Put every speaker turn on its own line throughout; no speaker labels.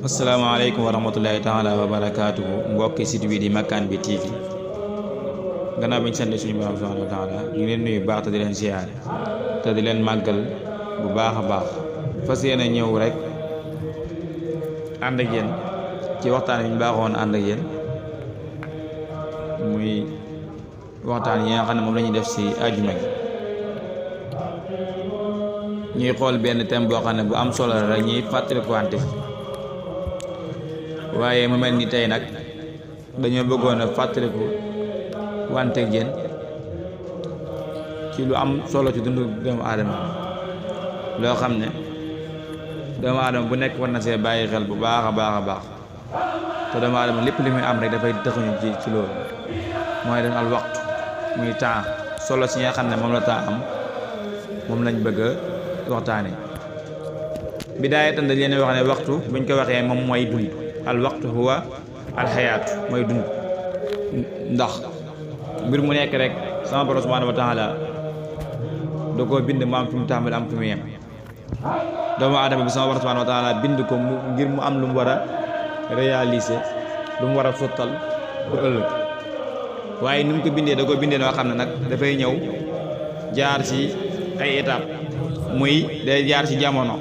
asalaamaaleykum wa rahmatullahi taala wa barakaatuhu mbokki site bi di Makkaan bi TV gannaaw bi ñu sant suñu borom subhanahu wa taala ñu leen nuyu baax te di leen ziyaare te di leen màggal bu baax a baax fas yéene ñëw rek ànd ak yéen ci waxtaan yi ñu baaxoon ànd ak yéen muy waxtaan yi nga xam ne moom la ñuy def si àjjuma gi ñuy xool benn thème boo xam ne bu am solo la rek ñuy fàttalikuwante waaye mu mel ni tey nag dañoo bëggoon a fàttaliku wante ak yéen ci lu am solo ci dundu doomu aadama loo xam ne doomu aadama bu nekk war na see bàyyi xel bu baax a baax a baax te doomu aadama lépp li muy am rek dafay dëxuñu ci loolu mooy dañ al waxtu muy temps solo si nga xam ne moom la temps am moom lañ bëgg a waxtaane bidaayatan dañ leen wax ne waxtu buñ ko waxee moom mooy dund al waxtu huwa al xayaatu mooy dund ndax mbir mu nekk rek sama borom subhanahu wa taala da koo bind mu am fi mu tàmbali am fi mu yem doomu aadama bi sama borom subhanahu wa taala bind ko ngir mu am lu mu war a réaliser lu mu war a sottal pour ëllëg waaye ni mu ko bindee da ko bindee noo xam ne nag dafay ñëw jaar ci ay étape muy day jaar ci jamono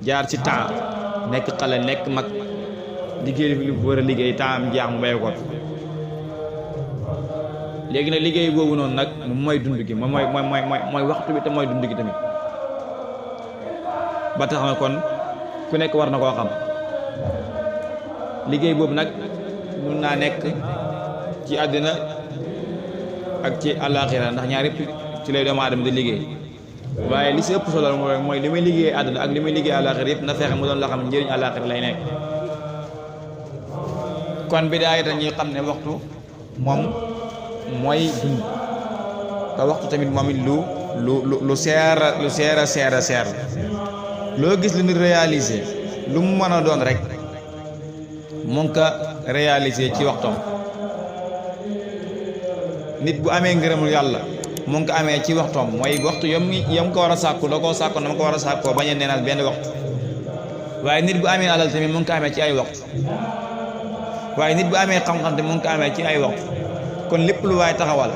jaar ci temps nekk xale nekk mag liggéey li bu war a liggéey temps am jeex mu bay ko léegi nag liggéey boobu noonu nag moom mooy dund gi moom mooy waxtu bi te mooy dund gi tamit ba tax na kon ku nekk war na koo xam liggéey boobu nag mun naa nekk ci àddina ak ci àllaaxira ndax ñaar yëpp ci lay doomu aadama di liggéey waaye li si ëpp solo mooy li muy liggéey àddina ak li muy liggéey àllaaxira yëpp na fexe mu doon loo xam ne njëriñ àllaaxira lay nekk kon bi daay dañuy xam ne waxtu moom mooy dund te waxtu tamit moom it lu seer loo gis lu nit réaliser lu mu mën a doon rek mu ngi ko réaliser ci waxtoom nit bu amee ngërëmul yàlla mu ngi ko amee ci waxtoom mooy waxtu yam ko war a sàkku da koo sàkku na ma ko war a sàkkoo bañ a neenal benn waxtu waaye nit bu amee alal tamit mu ngi ko amee ci ay waxtu waaye nit bu amee xam-xam te mu ngi ko amee ci ay waxtu kon lépp lu waay taxawal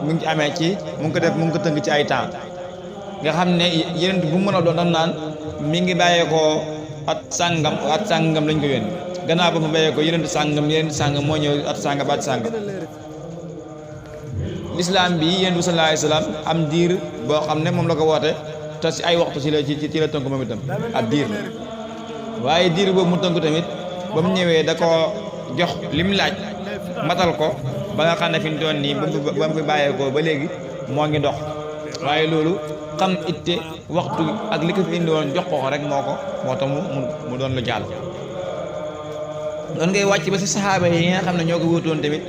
mu ngi amee ci mu ngi ko tënk ci ay temps nga xam ne yeneen bu mu mën a doon dañ naan mi ngi bàyyeekoo at sàngam lañ ko yónni gannaaw ba mu bàyyeekoo yeneen sàngam moo ñëw at sàngam ba at sàngam lislaam bi yéen bi sallallahu alayhi wasallam am diir boo xam ne moom la ko woote te si ay waxtu ci la tënk moom itam ab diir la waaye diir boobu mu tënk tamit ba mu ñëwee da ko jox lim laaj matal ko ba nga xam ne fi mu doon nii ba mu fi bàyyeekoo ba léegi moo ngi dox waaye loolu xam itte waxtu ak li ko fi indi woon jox ko rek moo tax mu doon lu jàll doon ngay wàcc ba si saxaaba yi nga xam ne ñoo ko wóotoon tamit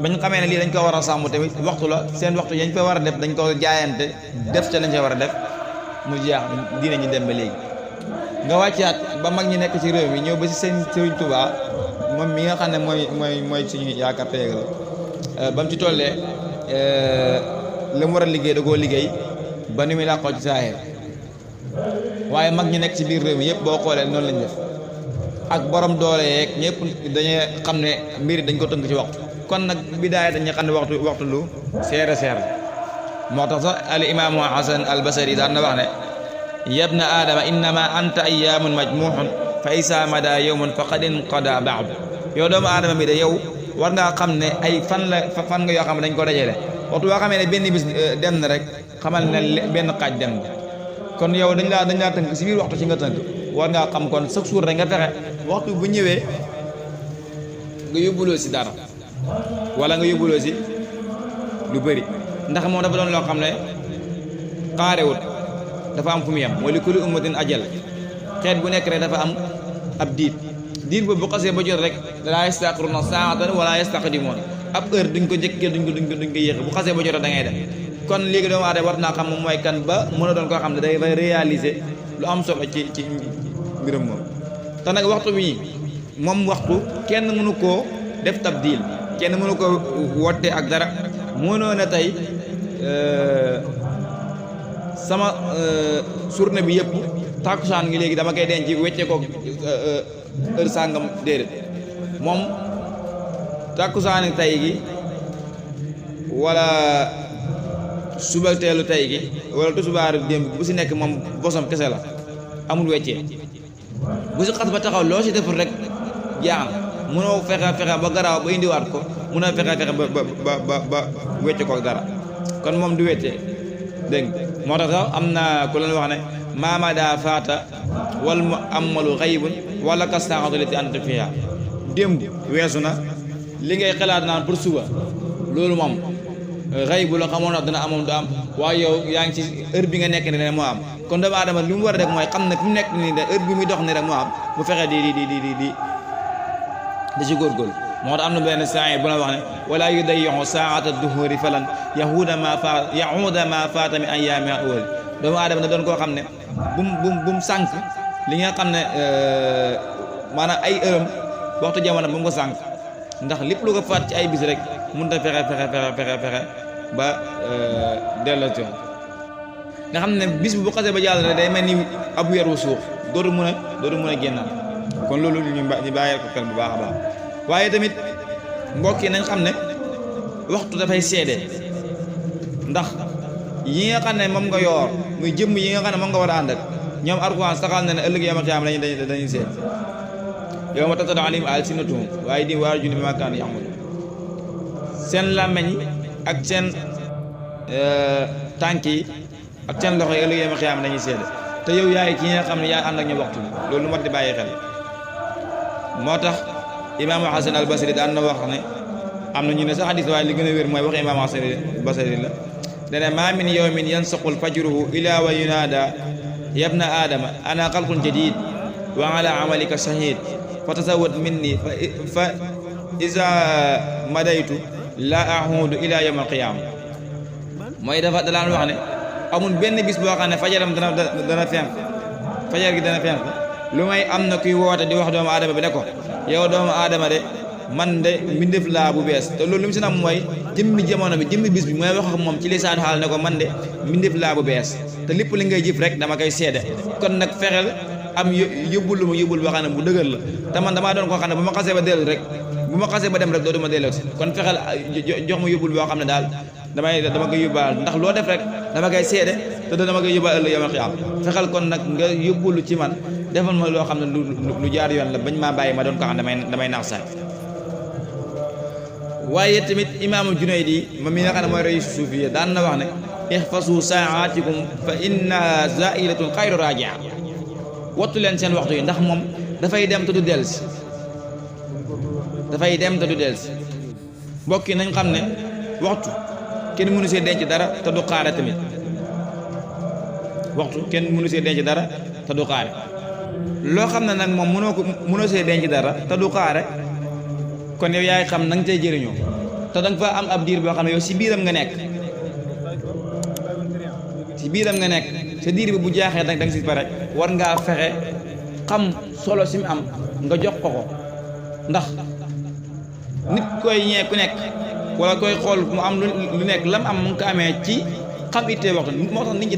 bañ xamee ne lii dañ ko war a sàmm tamit waxtu la seen waxtu yañ fa war a def dañ ko jaayante def ca lañ fa war a def mu jeex diine ñu dem ba léegi nga wàccaat ba mag ñi nekk ci réew mi ñëw ba si seen Sëriñ Tuubaa moom mi nga xam ne mooy suñu yaakaar teeg la ba mu ci tollee li mu war a liggéey da koo liggéey ba ni muy làqoo ci saahir waaye mag ñi nekk ci biir réew mi yëpp boo xoolee noonu lañ def ak borom doole yeeg ñëpp dañuy xam ne mbir dañ ko tënk ci waxtu kon nag bidaaya dañuy xam ne waxtu lu seer moo tax sax al imaamu Hasan al Basri daan na wax ne yabna aadama innama anta ayyaamun majmuuxun fa isa mada yawmun faqad inqada ba'du yow doomu aadama bi de yow war ngaa xam ne ay fan nga yoo xam ne dañ ko dajale waxtu boo xamee ne benn bis dem na rek xamal ne benn xaaj dem na kon yow dañ laa tënk si biir waxtu ci nga tënk war ngaa xam kon chaque jour rek nga fexe waxtu bu ñëwee nga yóbbuloo si dara wala nga yóbbuloo si lu bëri ndax moom dafa doon loo xam ne xaarewut dafa am fu mu yem wa li kulli ummatin ajal xeet bu nekk rek dafa am ab diir boobu bu xasee ba jot rek laa yastaxiruna saatan wala yastaqdimuun ab heure duñ ko njëkkee duñ ko yéex bu xasee ba jot da ngay dem kon léegi doomu aadama war naa xam moom mooy kan ba mën a doon koo xam ne day réaliser lu am solo ci mbiram moom te nag waxtu bi moom waxtu kenn mënu koo def tabdil kenn mënu ko wotte ak dara mënoo na tey sama journée bi yëpp tàkkusaan ngi léegi dama koy denc wecce ko heure sàngam déedéet moom tàkkusaani tey gi wala suba teelu tey gi wala tusubaaru démb bu si nekk moom bosam kese la amul weccee bu si xas ba taxaw loo si deful rek jaax na mënoo fexe ba garaaw ba indiwaat ko mënoo fexe ba wecce ko dara kon moom du weccee dégg moo tax sax am na ku leen wax ne maamada faata wal mu amalu xaybun wala kastaxatu lati anta fiha démb weesu na li ngay xalaat naan pour suba loolu moom xaybu la xamoon na dina amoon du am waaye yow yaa ngi ci heure bi nga nekk ni rek moo am kon doomu aadama li mu war a def mooy xam ne fi mu nekk nii de heure bi muy dox ni rek moo am bu fexe di ci góorgóorlu moo tax am na benn saa bu la wax ne wala yudayyixu saata duhuri falan yahuda ma faata min ayyaami awwal doomu aadama na doon koo xam ne bu mu sànq li nga xam ne maanaam ay ërëm waxtu jamono bu mu ko sànq ndax lépp lu ko faat ci ay bis rek mënut a fexe ba delloo ci nga xam ne bis bu xasee ba jàll rek day mel ni ab weer wu suux dootu mën a génnaat kon loolu ñu bàyyee ko xel bu baax a baax waaye tamit mbokk yi nañ xam ne waxtu dafay seede ndax yi nga xam ne moom nga yoor muy jëmm yi nga xam ne moom nga war a ànd ak ñoom Alxuraan saxal na ne ëllëg yawmal qiyaama dañuy seet yawma tashhadu alayhim alsinatuhum wa aydiihim wa arjuluhum bimaa kaanu ya'maluun seen làmmeñ ak seen tànk yi ak seen loxo yi ëllëg yawmal qiyaama dañuy seede te yow yaay ki nga xam ne yaa ànd ak ñu waxtu bi loolu lu mat di bàyyi xel moo tax imaamu Hasan al Basri daan na wax ne am na ñu ne sax xadis waaye li gën a wér mooy wax imaamu Hasan al Basri la dane maa min yawmin yansaqul fajruhu ilaa wa yunaada yabna aadama ana xalqun jadid wa ala amalika shahid fa tasawwad minni fa iza madaytu la ahudu ila yawm alqiyama mooy dafa dalaan wax ne amul benn bis boo xam ne fajaram dana fenk fajar gi dana fenk lu may am na kuy woote di wax doomu aadama bi ne ko yow doomu aadama de man de mbindeef laa bu bees te loolu li mu si nam mooy jëmmi jamono bi jëmmi bis bi mooy wax ak moom ci lisaan xaal ne ko man de mbindeef laa bu bees te lépp li ngay jëf rek dama koy seede kon nag fexeel am yóbbul boo xam ne bu dëgër la te man damaa doon koo xam ne bu ma xasee ba dellu rek bu ma xasee ba dem rek dootuma delloo si kon fexeel jox ma yóbbul boo xam ne daal dama koy yóbbaal ndax loo def rek dama koy seede te dama koy yóbbaal ëllëg yawmal qiyaama fexeel kon nag nga yóbbulu ci man defal ma loo xam ne lu jaar yoon la bañ maa bàyyi ma doon ko xam ne damay naax saay waaye tamit imaamul Junaydi moom mi nga xam ne mooy raïs suufiya daan na wax ne ihfasu saa'atikum fa innaha zaa'ilatun xayru raaji'a wattu leen seen waxtu yi ndax moom dafay dem te du dellusi mbokk yi nañ xam ne waxtu kenn mënu see denc dara te du xaare tamit waxtu kenn mënu see denc dara te du xaare loo xam ne nag moom mënoo see denc dara te du xaare kon yow yaay xam na nga cay jëriñoo te danga fa am ab diir boo xam ne yow si biiram nga nekk sa diir bi bu jaaxee da nga si pare war ngaa fexe xam solo si mu am nga jox ko ndax nit koy ñee ku nekk wala koy xool mu am lu nekk lam am mu ngi ko amee ci xam ittee waxtu moo tax nit ñi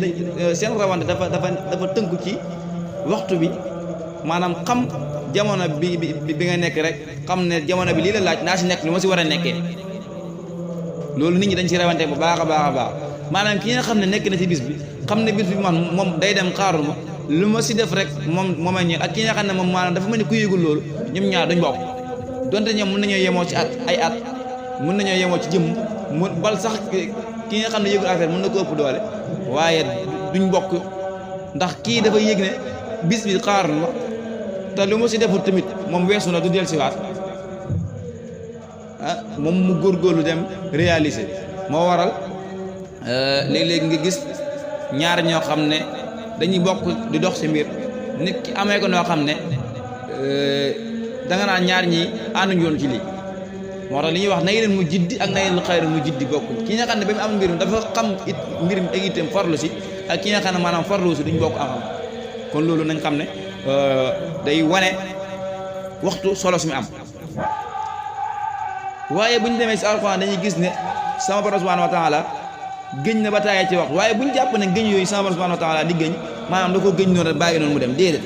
seen rawante dafa tënku ci waxtu bi maanaam xam jamono bi nga nekk rek xam ne jamono bi lii la laaj naa si nekk lu ma si war a nekkee loolu nit ñi dañ si rawante bu baax a baax maanaam ki nga xam ne nekk na si bis bi xam ne bis bi man moom day dem xaarul ma lu ma si def rek moom a ñeel ak ki nga xam ne moom maanaam dafa mel ni ku yëgul loolu ñoom ñaar duñ bokk donte ñoom mën nañoo yemoo ci ay at mën nañoo yemoo ci jëmm mu bal sax ki nga xam ne yëgul affaire mën na ko ëpp doole waaye duñ bokk ndax kii dafa yëg ne bis bi xaarul ma te lu ma si deful tamit moom weesu na du del siwaat moom mu góorgóorlu dem réaliser moo waral léeg-léeg nga gis ñaar ñoo xam ne dañuy bokk di dox si mbir nit ki amee ko noo xam ne danga naan ñaar ñi ànduñu yoon ci lii moo tax li ñuy wax na yeneen mu jiddi ak na yeneen xayru mu jiddi bokkuñ ki nga xam ne ba mu am mbir mi dafa xam mbir mi ak itam farlu si ak ki nga xam ne maanaam farlu si duñ bokk am kon loolu nañ xam ne day wane waxtu solo si mu am waaye bu ñu demee si alxuraan dañuy gis ne sama borom subhanahu wa taala gëñ na ba taayee ci waxtu waaye bu ñu jàpp ne gëñ yooyu sama borom subhanahu wa taala di gëñ maanaam da ko gëñ noonu rek bàyyi noonu mu dem déedéet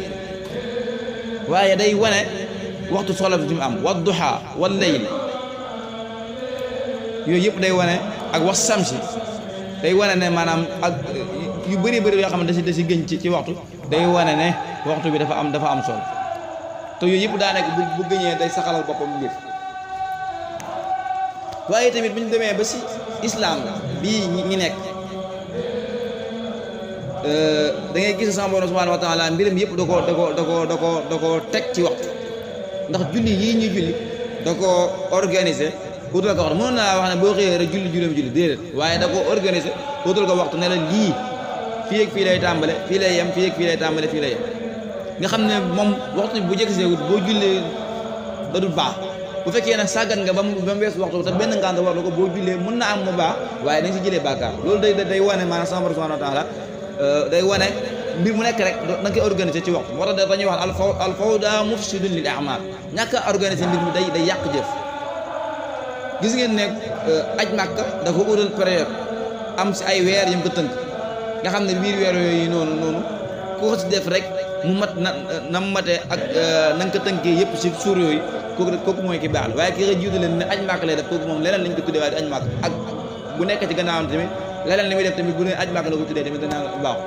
waaye day wane waxtu soxla bi mu am wa duha wal layl yooyu yëpp day wane ak was samsi day wane ne maanaam ak yu bëri bëri yoo xam ne da si gën ci waxtu day wane ne waxtu bi dafa am solo te yooyu yëpp daa nekk bu gëñee day saxalal boppam mbir waaye tamit bu ñu demee ba si islam bii ñi nekk da ngay gis sama borom subhanahu wa taala mbiram yëpp da ko teg ci waxtu ndax julli yii ñuy julli da ko organiser wutal ko waxtu mënoon naa wax ne boo xëyee rek julli déedéet waaye da ko organiser wutal ko waxtu ne la lii fii ak fii lay tàmbale fii lay yem fii ak fii lay tàmbale fii lay yem nga xam ne moom waxtu bu jekk see wut boo jullee da dul baax bu fekkee nag sàggan nga ba mu weesu waxtu te benn ngànt war la ko boo jullee mën na am mu baax waaye dañ si jëlee bàkkaar loolu day wane maanaam sama borom subhanahu wa taala day wane mbir mu nekk rek da nga koy organiser ci waxtu moo tax dañuy wax al fawda mufsidun lil a'mal ñàkk a organiser mbir mi day yàq jëf gis ngeen ne aj Màkka dafa utal période am si ay weer yëm ko tënk nga xam ne biir weer yooyu noonu ku ko si def rek mu mat na mu matee ak na nga ko tënkee yëpp si suur yooyu kooku mooy ki baax la waaye ki nga jiitu leen ne aj Màkka lay def kooku moom leneen lañ ko tuddee waaye di aj Màkka ak bu nekk ci gannaawam tamit leneen li muy def tamit bu ne aj Màkka la ko tuddee tamit dana baax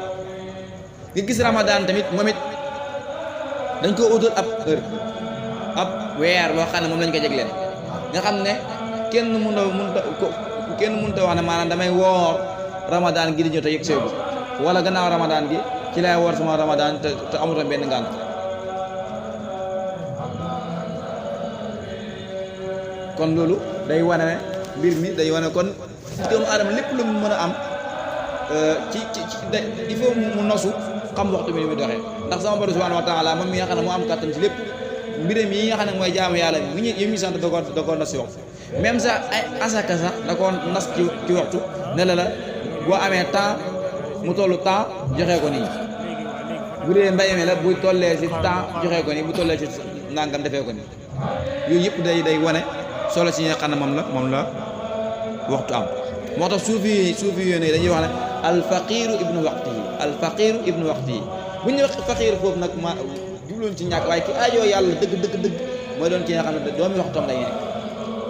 nga gis Ramadan tamit moom it dañ ko utal ab heure ab weer boo xam ne moom lañ ko jegleen nga xam ne kenn mënta wax ne maanaam damay woor Ramadan gi di ñëw te yëg seegu wala gannaaw Ramadan gi ci lay woor sama Ramadan te amutoon benn ngànt kon loolu day wane ne mbir mi day wane kon doomu aadama lépp lu mu mën a am il faut mu nosu xam waxtu bi ni muy doxee ndax sama borom subhanahu wa taala moom mi nga xam ne moo am kàttan ci lépp mbiram yi nga xam ne mooy jaamu yàlla mi ñu sant da koo nas ci waxtu même sax ay asaka sax da koo nas ci waxtu ne la boo amee temps mu tollu temps joxee ko nii bu dee mbay mi la bu tollee ci temps joxee ko nii bu tollee ci nangam defee ko nii yooyu yëpp day wane solo si nga xam ne moom la waxtu am moo tax suufi yoon yi dañuy wax ne alfaqiru ibnu waqtihi bu ñu wax faqiir foofu nag ma jubloon ci ñàkk waaye ki aajoo yàlla dëgg mooy doon ki nga xam ne doomi waxtoom lay nekk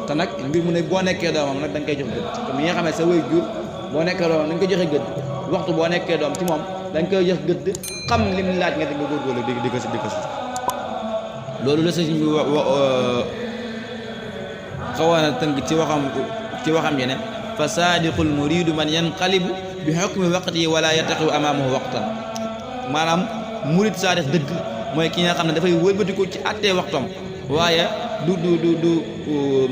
te nag mbir mu ne boo nekkee doomam nag da nga koy jox gëdd te mi nga xam ne sa way jur boo nekkee doomam da nga koy joxe gëdd waxtu boo nekkee doom ci moom da nga koy jox gëdd xam lim laaj nga nga góorgóorlu di ko si loolu la sëñ bi xawoon a tënk ci waxam yi ne fa saadiqul muridu man yanqalibu bi hukmi waqti wala yattaxiu amaamahu waqtan maanaam murid saadiq dëgg mooy ki nga xam ne dafay wëlbatiku ci attee waxtoom waaye du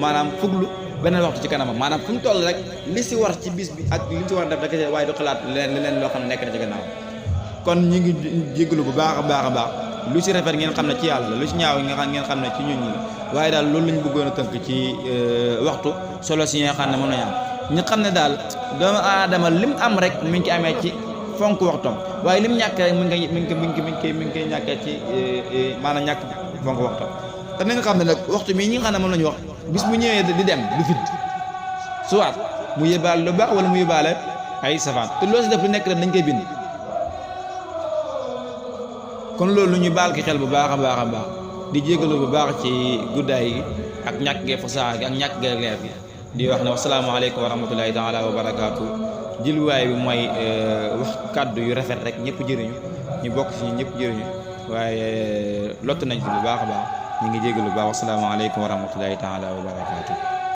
maanaam fuglu beneen waxtu ci kanamam maanaam fu mu toll rek li si war ci bis bi ak li si war def da kese waaye du xalaat leneen loo xam ne nekk na ci gannaaw kon ñu ngi jégalu bu baax a baax lu si rafet ngeen xam ne ci yàlla lu si ñaaw ngeen xam ne ci ñun ñi la waaye daal loolu lañ bëggoon a tënk ci waxtu solo si nga xam ne moom la ñu am ñu xam ne daal doomu aadama lim am rek mi ngi ci amee ci fonk waxtoom waaye lim ñàkk rek mi ngi koy ñàkkee ci maanaam ñàkk fonk waxtoom te na nga xam ne nag waxtu mii ñi nga xam ne moom la ñu wax bis bu ñëwee di dem du fit soit mu yóbbaale lu baax wala mu yóbbaale ay safaan te loo si def lu nekk rek dañ koy bind kon loolu lu ñu baal ki xel bu baax a baax di jégalu bu baax ci guddaay gi ak ñàkk gee fasaa gi ak ñàkk gee leer gi di wax ne wasalaamaaleykum wa rahmatulahi taala wa barakaatu jëluwaay bi mooy wax kàddu yu rafet rek ñëpp jëriñu ñu bokk ci ñëpp jëriñu waaye lott nañ ci bu baax a baax ñu ngi jégalu bu baax wasalaamaaleykum wa rahmatulahi taala wa barakaatu